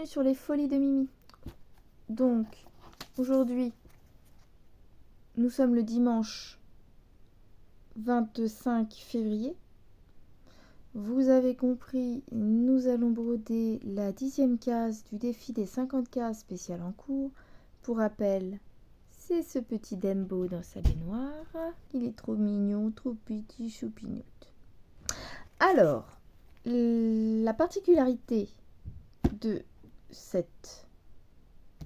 sur les folies de Mimi. Donc, aujourd'hui, nous sommes le dimanche 25 février. Vous avez compris, nous allons broder la 10e case du défi des 50 cases spéciales en cours. Pour rappel, c'est ce petit Dembo dans sa baignoire. Il est trop mignon, trop petit, choupinoute. Alors, la particularité de cette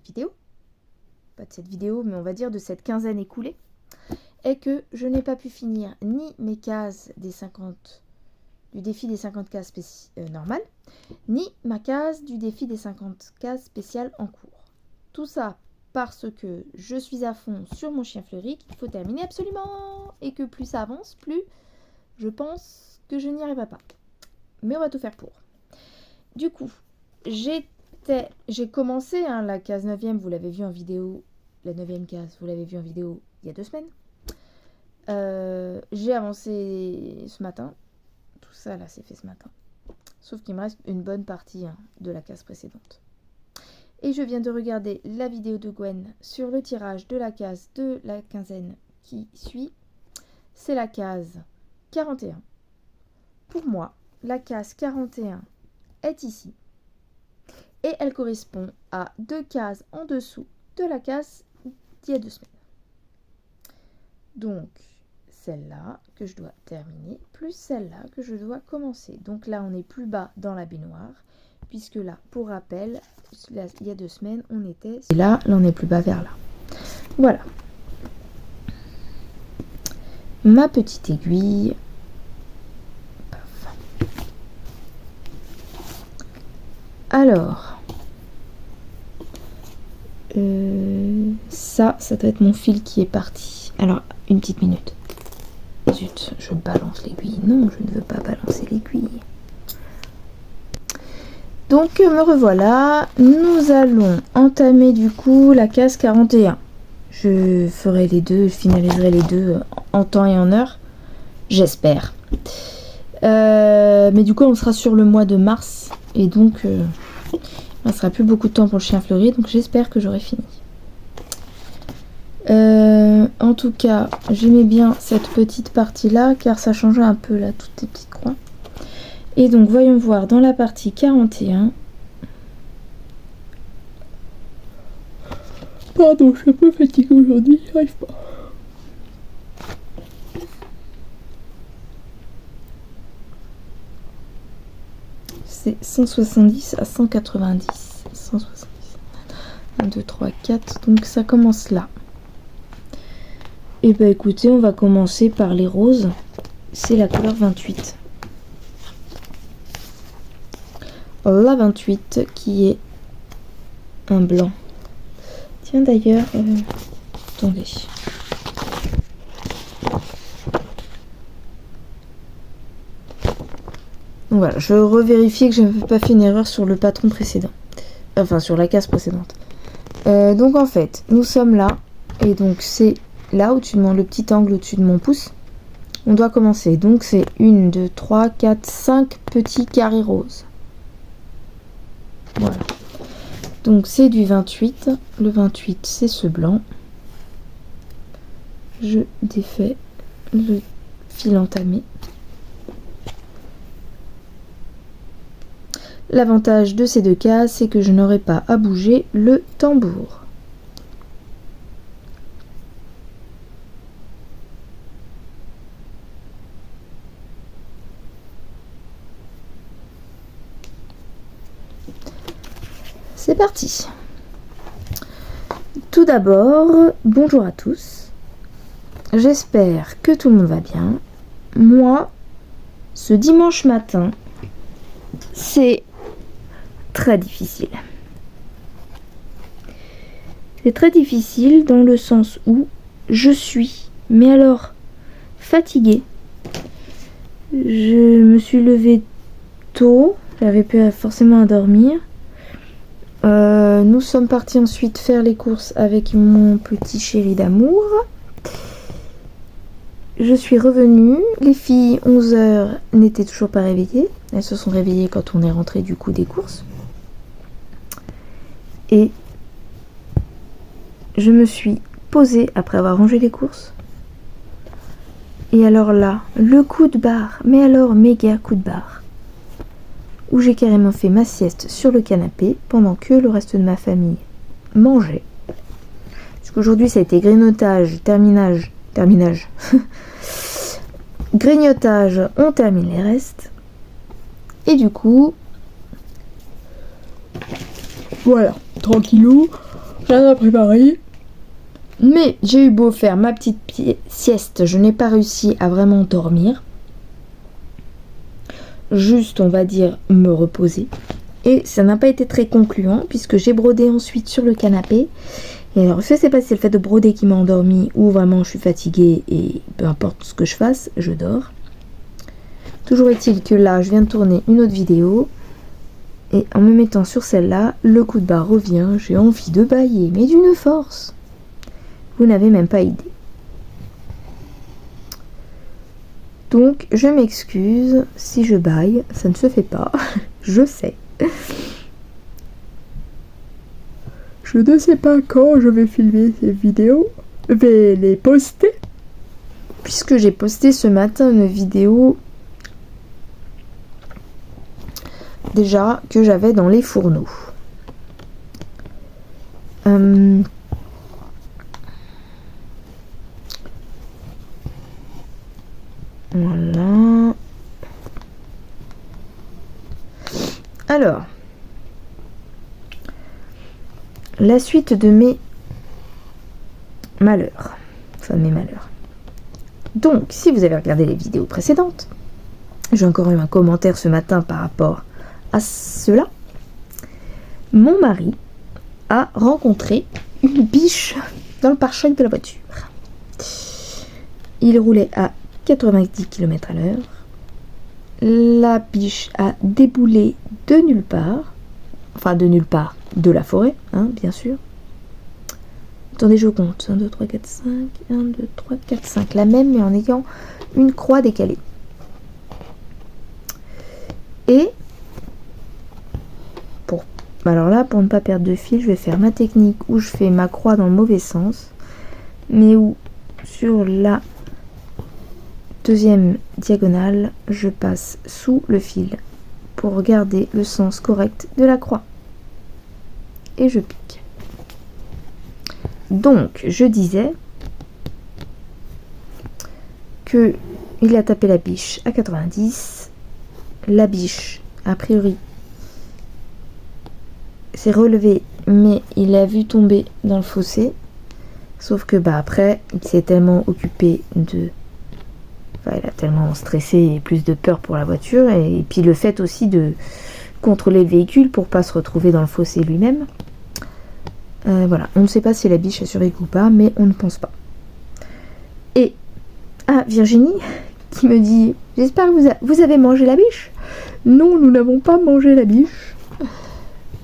vidéo, pas de cette vidéo, mais on va dire de cette quinzaine écoulée, est que je n'ai pas pu finir ni mes cases des 50 du défi des 50 cases normales, ni ma case du défi des 50 cases spéciales en cours. Tout ça parce que je suis à fond sur mon chien fleuri qu'il faut terminer absolument, et que plus ça avance, plus je pense que je n'y arriverai pas. Mais on va tout faire pour. Du coup, j'ai commencé la case 9e, vous l'avez vu en vidéo, la 9e case, vous l'avez vu en vidéo il y a 2 semaines. J'ai avancé ce matin. Tout ça là c'est fait ce matin. Sauf qu'il me reste une bonne partie de la case précédente. Et je viens de regarder la vidéo de Gwen sur le tirage de la case de la quinzaine qui suit. C'est la case 41. Pour moi, la case 41 est ici. Et elle correspond à 2 cases en dessous de la case d'il y a 2 semaines. Donc, celle-là que je dois terminer, plus celle-là que je dois commencer. Donc là, on est plus bas dans la baignoire, puisque là, pour rappel, là, il y a 2 semaines, on était... Et là, on est plus bas vers là. Voilà. Ma petite aiguille. Paf. Alors, ça doit être mon fil qui est parti. Alors, une petite minute. Zut, je balance l'aiguille. Non, je ne veux pas balancer l'aiguille. Donc, me revoilà. Nous allons entamer du coup la case 41. Je ferai les deux, je finaliserai les deux en temps et en heure. J'espère. Mais du coup, on sera sur le mois de mars. Et donc, il ne sera plus beaucoup de temps pour le chien fleuri. Donc, j'espère que j'aurai fini. En tout cas, j'aimais bien cette petite partie là car ça changeait un peu là, toutes ces petites croix. Et donc voyons voir dans la partie 41. Pardon, je suis un peu fatiguée aujourd'hui, j'y arrive pas. C'est 170 à 190. 170. 1, 2, 3, 4. Donc ça commence là. Et bah écoutez, on va commencer par les roses. C'est la couleur 28. La 28 qui est un blanc. Tiens d'ailleurs, attendez. Voilà, je revérifie que je n'avais pas fait une erreur sur le patron précédent. Enfin, sur la case précédente. Donc en fait, nous sommes là. Et donc c'est là, au-dessus de le petit angle au-dessus de mon pouce. On doit commencer. Donc c'est 1, 2, 3, 4, 5 petits carrés roses. Voilà. Donc c'est du 28. Le 28, c'est ce blanc. Je défais le fil entamé. L'avantage de ces 2 cases, c'est que je n'aurai pas à bouger le tambour. C'est parti. Tout d'abord, bonjour à tous. J'espère que tout le monde va bien. Moi, ce dimanche matin, c'est très difficile. C'est très difficile dans le sens où je suis, mais alors, fatiguée. Je me suis levée tôt, j'avais pas forcément à dormir. Nous sommes partis ensuite faire les courses avec mon petit chéri d'amour. Je suis revenue. Les filles, 11h, n'étaient toujours pas réveillées. Elles se sont réveillées quand on est rentré du coup des courses. Et je me suis posée après avoir rangé les courses. Et alors là, le coup de barre, mais alors méga coup de barre, où j'ai carrément fait ma sieste sur le canapé pendant que le reste de ma famille mangeait. Parce qu'aujourd'hui ça a été grignotage, grignotage, on termine les restes. Et du coup, voilà, tranquillou, rien à préparer. Mais j'ai eu beau faire ma petite sieste, je n'ai pas réussi à vraiment dormir. Juste, on va dire, me reposer. Et ça n'a pas été très concluant, puisque j'ai brodé ensuite sur le canapé. Et alors, je sais pas si c'est le fait de broder qui m'a endormi ou vraiment je suis fatiguée et peu importe ce que je fasse, je dors. Toujours est-il que là, je viens de tourner une autre vidéo. Et en me mettant sur celle-là, le coup de barre revient. J'ai envie de bâiller, mais d'une force. Vous n'avez même pas idée. Donc, je m'excuse si je bâille. Ça ne se fait pas. Je sais. Je ne sais pas quand je vais filmer ces vidéos. Je vais les poster. Puisque j'ai posté ce matin une vidéo déjà que j'avais dans les fourneaux. Voilà. Alors, la suite de mes malheurs. Enfin, de mes malheurs. Donc, si vous avez regardé les vidéos précédentes, j'ai encore eu un commentaire ce matin par rapport à cela. Mon mari a rencontré une biche dans le pare-choc de la voiture. Il roulait à 90 km/h. La biche a déboulé de nulle part. Enfin, de nulle part, de la forêt, hein, bien sûr. Attendez, je compte. 1, 2, 3, 4, 5. 1, 2, 3, 4, 5. La même, mais en ayant une croix décalée. Et, alors là, pour ne pas perdre de fil, je vais faire ma technique où je fais ma croix dans le mauvais sens. Mais où, sur la deuxième diagonale, je passe sous le fil pour garder le sens correct de la croix. Et je pique. Donc, je disais que il a tapé la biche à 90. La biche, a priori, s'est relevée, mais il l'a vu tomber dans le fossé. Sauf que après, il s'est tellement occupé de... Enfin, il a tellement stressé et plus de peur pour la voiture. Et puis le fait aussi de contrôler le véhicule pour pas se retrouver dans le fossé lui-même. Voilà, on ne sait pas si la biche a survécu ou pas, mais on ne pense pas. Et Virginie qui me dit « J'espère que vous avez mangé la biche ?» Non, nous n'avons pas mangé la biche.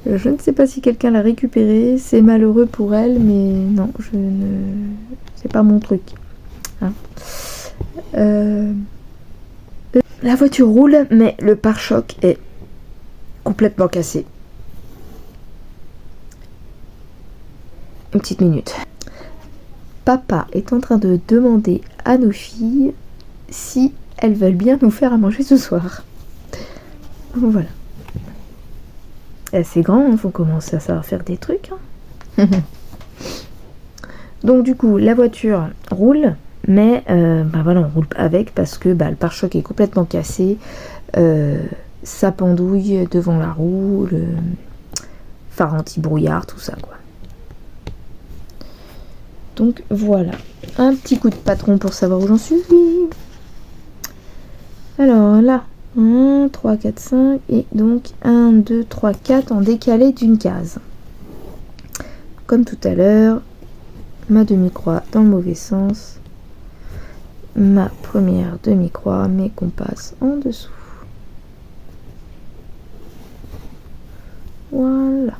Je ne sais pas si quelqu'un l'a récupérée, c'est malheureux pour elle, mais non, c'est pas mon truc. Hein. La voiture roule, mais le pare-choc est complètement cassé. Une petite minute. Papa est en train de demander à nos filles si elles veulent bien nous faire à manger ce soir. Voilà. C'est grand, il faut commencer à savoir faire des trucs. Hein. Donc du coup, la voiture roule, mais voilà, on roule avec parce que le pare-choc est complètement cassé. Ça pendouille devant la roue, le phare anti-brouillard, tout ça quoi. Donc voilà, un petit coup de patron pour savoir où j'en suis. Alors là, 1, 3, 4, 5 et donc 1, 2, 3, 4 en décalé d'une case. Comme tout à l'heure, ma demi-croix dans le mauvais sens, ma première demi-croix mais qu'on passe en dessous. Voilà.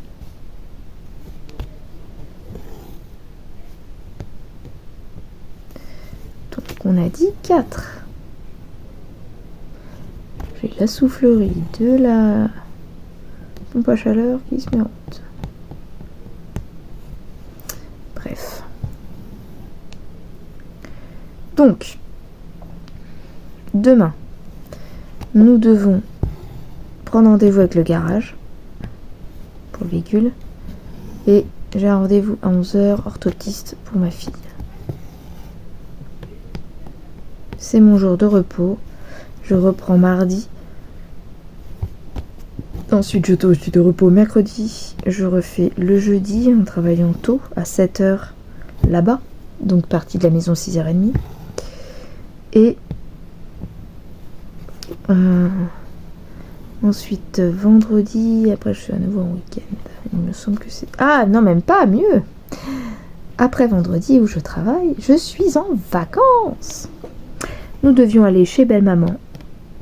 Donc on a dit 4. J'ai la soufflerie de la pompe à chaleur qui se met en route. Donc, demain, nous devons prendre rendez-vous avec le garage pour le véhicule. Et j'ai un rendez-vous à 11h, orthoptiste pour ma fille. C'est mon jour de repos. Je reprends mardi. Ensuite, je suis de repos mercredi. Je refais le jeudi en travaillant tôt, à 7h là-bas. Donc, partie de la maison 6h30. Et ensuite, vendredi, après, je suis à nouveau en week-end. Il me semble que c'est... Ah, non, même pas, mieux. Après vendredi où je travaille, je suis en vacances. Nous devions aller chez belle-maman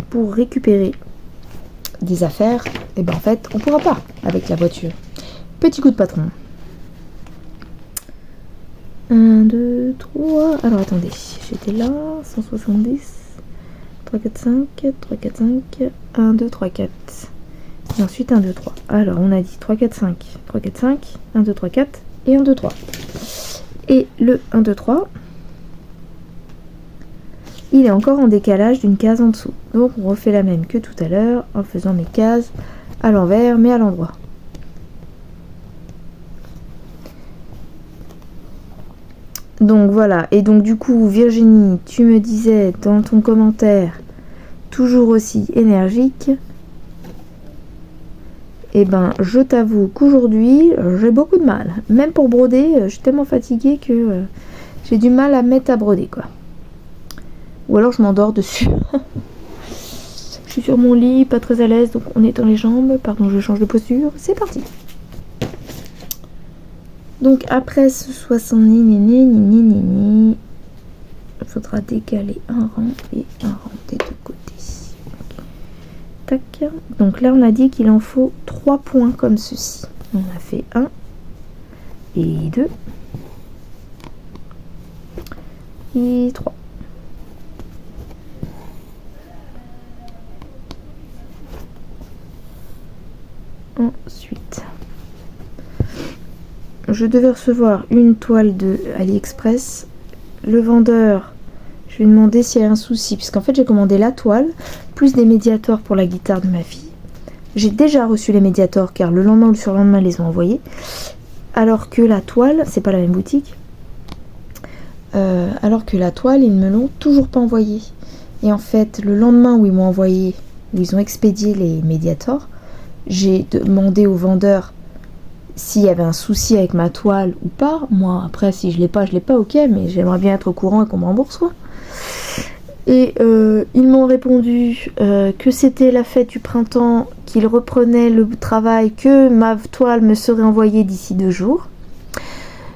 pour récupérer des affaires. Et ben en fait, on pourra pas avec la voiture. Petit coup de patron. 1, 2, 3... Alors attendez, j'étais là, 170... 3, 4, 5, 3, 4, 5, 1, 2, 3, 4. Et ensuite 1, 2, 3. Alors on a dit 3, 4, 5, 3, 4, 5, 1, 2, 3, 4 et 1, 2, 3. Et le 1, 2, 3, il est encore en décalage d'une case en dessous. Donc on refait la même que tout à l'heure en faisant mes cases à l'envers mais à l'endroit. Donc voilà, et donc du coup Virginie, tu me disais dans ton commentaire, toujours aussi énergique, et ben je t'avoue qu'aujourd'hui j'ai beaucoup de mal, même pour broder, je suis tellement fatiguée que j'ai du mal à mettre à broder quoi. Ou alors je m'endors dessus. Je suis sur mon lit, pas très à l'aise, donc on étend les jambes, pardon je change de posture, c'est parti. Donc après ce 60 il faudra décaler un rang et un rang des deux côtés. Tac. Donc là on a dit qu'il en faut 3 points comme ceci. On a fait 1 et 2 et 3. Ensuite, je devais recevoir une toile de AliExpress. Le vendeur, je lui ai demandé s'il y a un souci, puisqu'en fait j'ai commandé la toile, plus des médiators pour la guitare de ma fille. J'ai déjà reçu les médiators, car le lendemain ou le surlendemain, ils les ont envoyés. Alors que la toile, c'est pas la même boutique, alors que la toile, ils ne me l'ont toujours pas envoyée. Et en fait, le lendemain où ils m'ont envoyé, où ils ont expédié les médiators, j'ai demandé au vendeur s'il y avait un souci avec ma toile ou pas. Moi, après, si je l'ai pas, ok, mais j'aimerais bien être au courant et qu'on me rembourse, quoi. Et ils m'ont répondu que c'était la fête du printemps, qu'ils reprenaient le travail, que ma toile me serait envoyée d'ici 2 jours.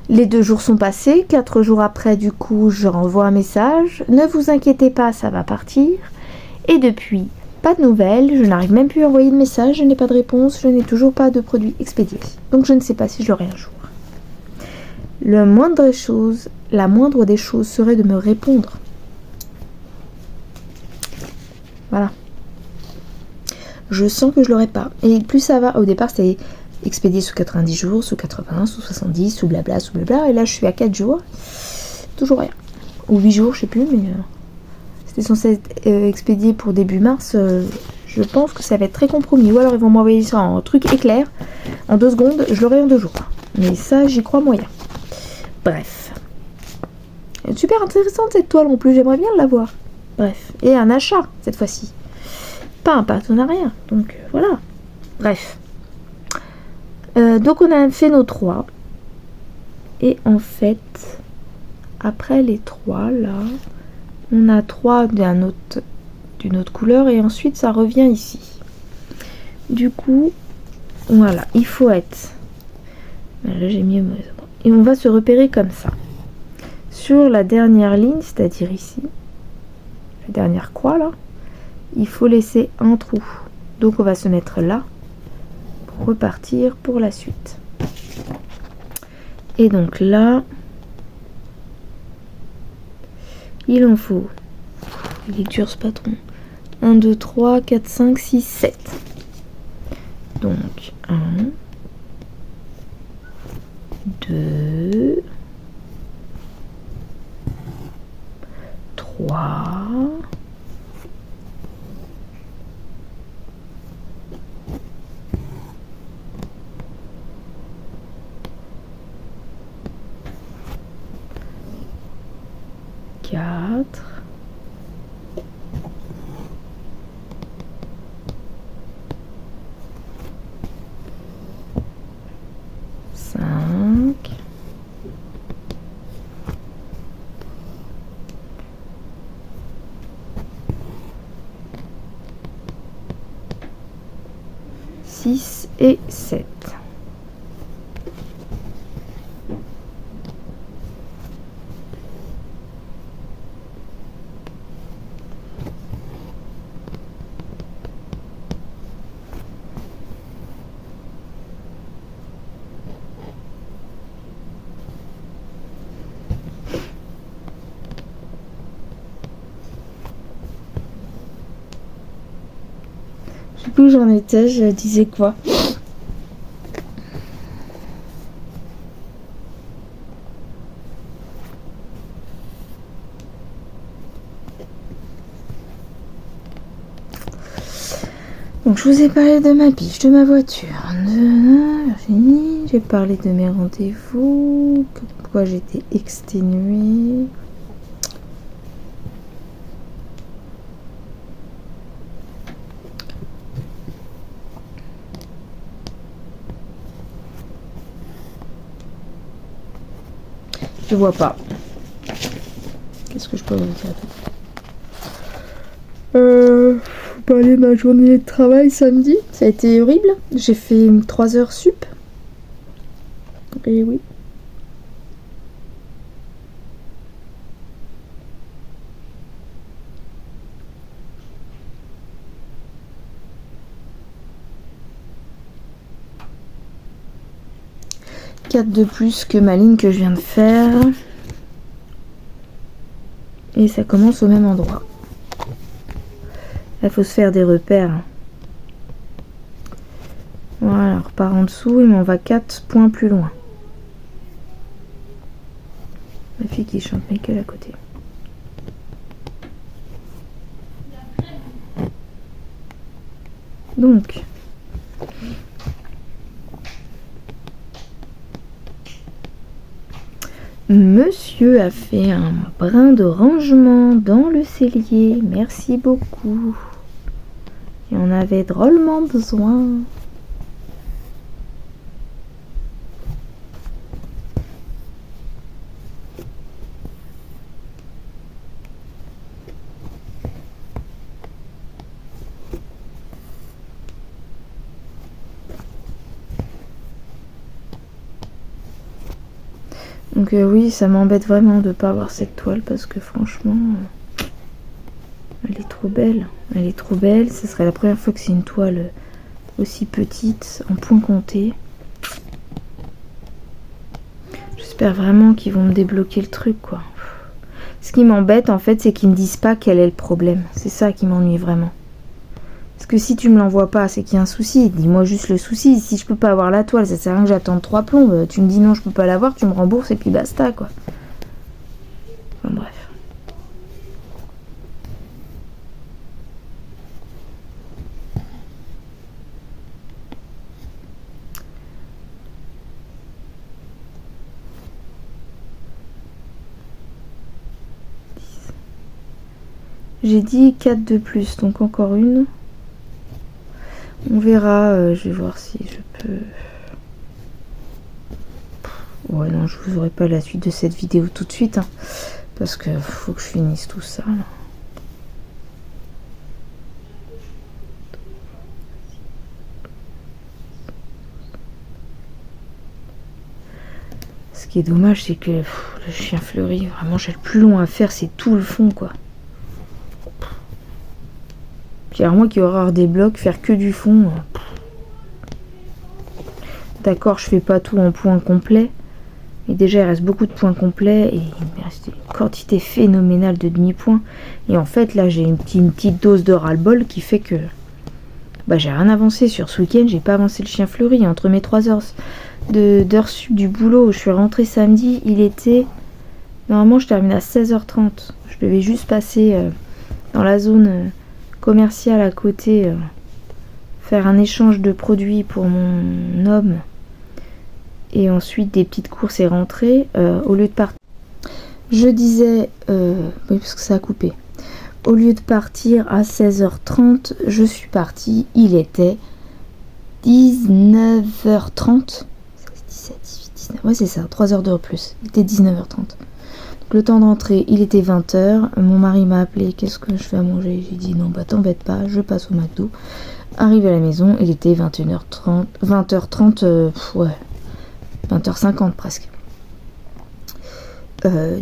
Les 2 jours sont passés, 4 jours après, du coup, je renvoie un message. Ne vous inquiétez pas, ça va partir. Et depuis, pas de nouvelles, je n'arrive même plus à envoyer de message, je n'ai pas de réponse, je n'ai toujours pas de produit expédié. Donc je ne sais pas si je l'aurai un jour. La moindre des choses serait de me répondre. Voilà. Je sens que je l'aurai pas. Et plus ça va, au départ c'est expédié sous 90 jours, sous 80, sous 70, sous blabla, et là je suis à 4 jours. Toujours rien. Ou 8 jours, je sais plus, mais c'était censé être expédié pour début mars. Je pense que ça va être très compromis. Ou alors ils vont m'envoyer ça en truc éclair. En 2 secondes, je l'aurai en 2 jours. Mais ça, j'y crois moyen. Bref. Super intéressante cette toile en plus, j'aimerais bien l'avoir. Bref. Et un achat, cette fois-ci. Pas un partenariat. Donc voilà. Bref. Donc on a fait nos 3. Et en fait, après les 3 là, on a 3 d'une autre couleur et ensuite ça revient ici. Du coup, voilà, il faut être... Là j'ai mis... Et on va se repérer comme ça. Sur la dernière ligne, c'est-à-dire ici, la dernière croix là, il faut laisser un trou. Donc on va se mettre là pour repartir pour la suite. Et donc là, il en faut, il est dur ce patron, 1, 2, 3, 4, 5, 6, 7. Donc 1, 2, 3. Quatre. 5. 6 et 7. Je sais plus où j'en étais, je disais quoi? Donc je vous ai parlé de ma biche, de ma voiture, de Virginie, j'ai parlé de mes rendez-vous, pourquoi j'étais exténuée. Je vois pas. Qu'est-ce que je peux vous dire d'autre? Parler de ma journée de travail samedi. Ça a été horrible. J'ai fait 3 heures sup. Et oui. Quatre de plus que ma ligne que je viens de faire. Et ça commence au même endroit. Il faut se faire des repères. Voilà, on repart en dessous et on va 4 points plus loin. Ma fille qui chante Michael à côté. Donc, monsieur a fait un brin de rangement dans le cellier. Merci beaucoup. Et on avait drôlement besoin. Donc oui, ça m'embête vraiment de pas avoir cette toile parce que franchement, elle est trop belle. Elle est trop belle. Ce serait la première fois que c'est une toile aussi petite, en point compté. J'espère vraiment qu'ils vont me débloquer le truc, quoi. Ce qui m'embête, en fait, c'est qu'ils me disent pas quel est le problème. C'est ça qui m'ennuie vraiment. Parce que si tu me l'envoies pas, c'est qu'il y a un souci. Dis-moi juste le souci. Si je peux pas avoir la toile, ça sert à rien que j'attende 3 plombes. Tu me dis non, je peux pas l'avoir, tu me rembourses et puis basta, quoi. Enfin bref. J'ai dit 4 de plus, donc encore une. On verra, je vais voir si je peux... Ouais, non, je vous aurai pas la suite de cette vidéo tout de suite, hein, parce que faut que je finisse tout ça, là. Ce qui est dommage, c'est que le chien fleuri, vraiment, j'ai le plus long à faire, c'est tout le fond, quoi. Puis alors moi qui aurais des blocs, faire que du fond. D'accord, je fais pas tout en points complets. Et déjà, il reste beaucoup de points complets. Et il me reste une quantité phénoménale de demi-points. Et en fait, là, j'ai une petite dose de ras-le-bol qui fait que... Bah, j'ai rien avancé sur ce week-end. J'ai pas avancé le chien fleuri. Entre mes 3 heures d'heures sup du boulot où je suis rentrée samedi, il était Normalement je termine à 16h30. Je devais juste passer dans la zone commerciale à côté, faire un échange de produits pour mon homme et ensuite des petites courses et rentrer. Au lieu de partir, je disais, oui parce que ça a coupé, au lieu de partir à 16h30, je suis partie, il était 19h30. 17, 18, 19, ouais c'est ça, 3 heures de plus, il était 19h30. Donc le temps d'entrer, il était 20h, mon mari m'a appelé, qu'est-ce que je fais à manger? J'ai dit non bah t'embête pas, je passe au McDo. Arrivé à la maison, il était 21h30, 20h30, ouais, 20h50 presque.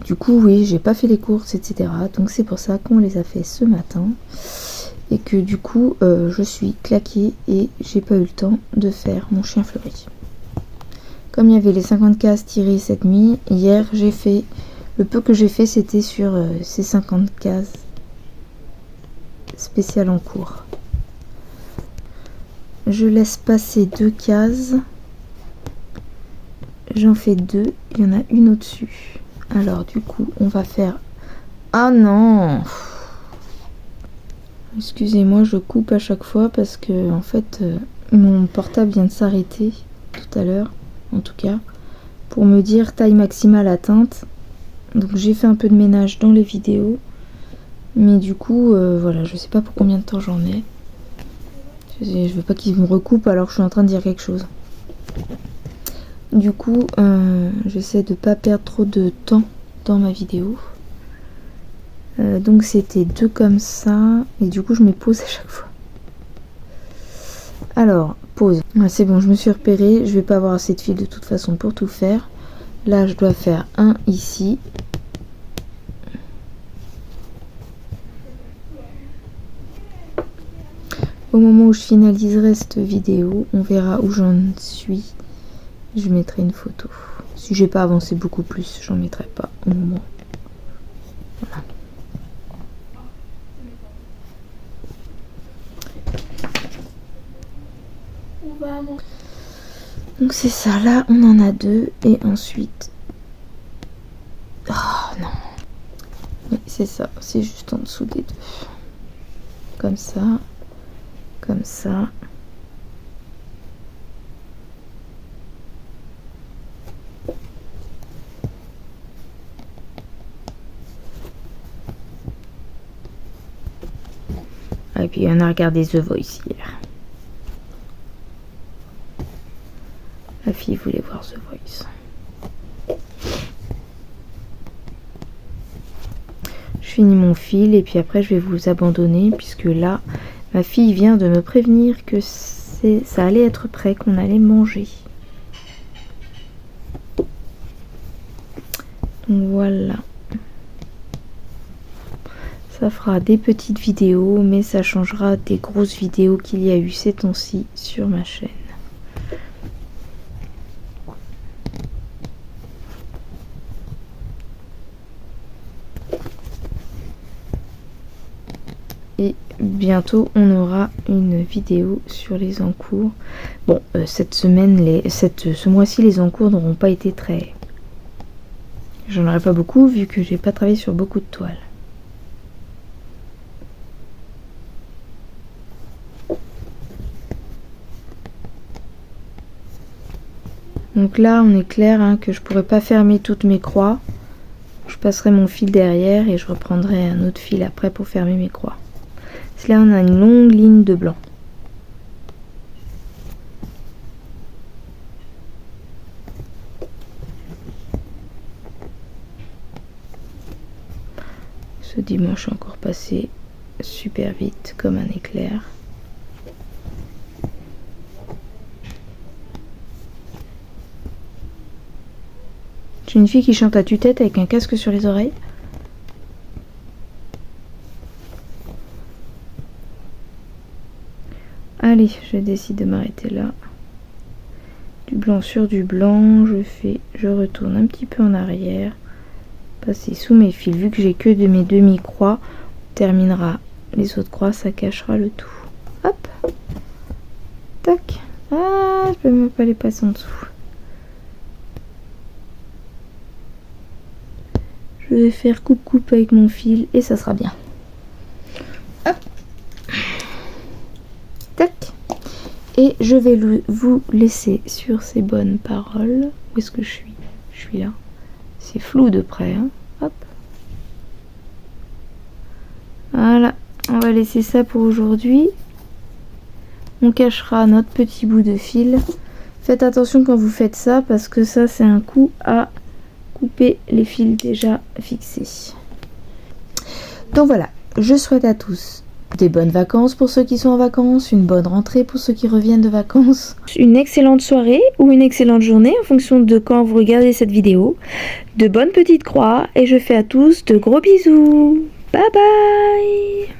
Du coup oui, j'ai pas fait les courses, etc. Donc c'est pour ça qu'on les a fait ce matin. Et que du coup je suis claquée et j'ai pas eu le temps de faire mon chien fleuri. Comme il y avait les 50 cases tirées cette nuit, hier j'ai fait, le peu que j'ai fait c'était sur ces 50 cases spéciales en cours. Je laisse passer 2 cases, j'en fais 2, il y en a une au-dessus. Alors du coup on va faire, ah non, excusez-moi je coupe à chaque fois parce que en fait mon portable vient de s'arrêter tout à l'heure, en tout cas pour me dire taille maximale atteinte. Donc j'ai fait un peu de ménage dans les vidéos, mais du coup voilà, je sais pas pour combien de temps j'en ai. Je veux pas qu'il me recoupe alors que je suis en train de dire quelque chose. Du coup j'essaie de pas perdre trop de temps dans ma vidéo. Donc c'était 2 comme ça et du coup je mets pause à chaque fois. Alors pause, c'est bon, je me suis repérée, je vais pas avoir assez de fil de toute façon pour tout faire. Là je dois faire un ici. Au moment où je finaliserai cette vidéo, on verra où j'en suis. Je mettrai une photo. Si j'ai pas avancé beaucoup plus, j'en mettrai pas au moment. Voilà. Donc c'est ça, là on en a 2 et ensuite... Oh non. Oui c'est ça, c'est juste en dessous des 2. Comme ça. Comme ça. Et puis on a regardé The Voice hier. La fille voulait voir The Voice. Je finis mon fil et puis après je vais vous abandonner puisque là ma fille vient de me prévenir que ça allait être prêt, qu'on allait manger. Donc voilà. Ça fera des petites vidéos, mais ça changera des grosses vidéos qu'il y a eu ces temps-ci sur ma chaîne. Et bientôt on aura une vidéo sur les encours. Bon, cette semaine, ce mois-ci, les encours n'auront pas été très... J'en aurai pas beaucoup vu que j'ai pas travaillé sur beaucoup de toiles. Donc là on est clair hein, que je pourrais pas fermer toutes mes croix. Je passerai mon fil derrière et je reprendrai un autre fil après pour fermer mes croix. Parce que là on a une longue ligne de blanc. Ce dimanche est encore passé super vite comme un éclair. J'ai une fille qui chante à tue-tête avec un casque sur les oreilles. Allez, je décide de m'arrêter là. Du blanc sur du blanc, je retourne un petit peu en arrière. Passer sous mes fils, vu que j'ai que de mes demi-croix, on terminera les autres croix, ça cachera le tout. Hop, tac. Ah, je peux même pas les passer en dessous. Je vais faire coupe-coupe avec mon fil et ça sera bien. Hop. Tac. Et je vais vous laisser sur ces bonnes paroles. Où est-ce que je suis? Je suis là. C'est flou de près. Hein. Hop. Voilà. On va laisser ça pour aujourd'hui. On cachera notre petit bout de fil. Faites attention quand vous faites ça parce que ça c'est un coup à couper les fils déjà fixés. Donc voilà, je souhaite à tous des bonnes vacances pour ceux qui sont en vacances, une bonne rentrée pour ceux qui reviennent de vacances, une excellente soirée ou une excellente journée en fonction de quand vous regardez cette vidéo, de bonnes petites croix et je fais à tous de gros bisous. Bye bye.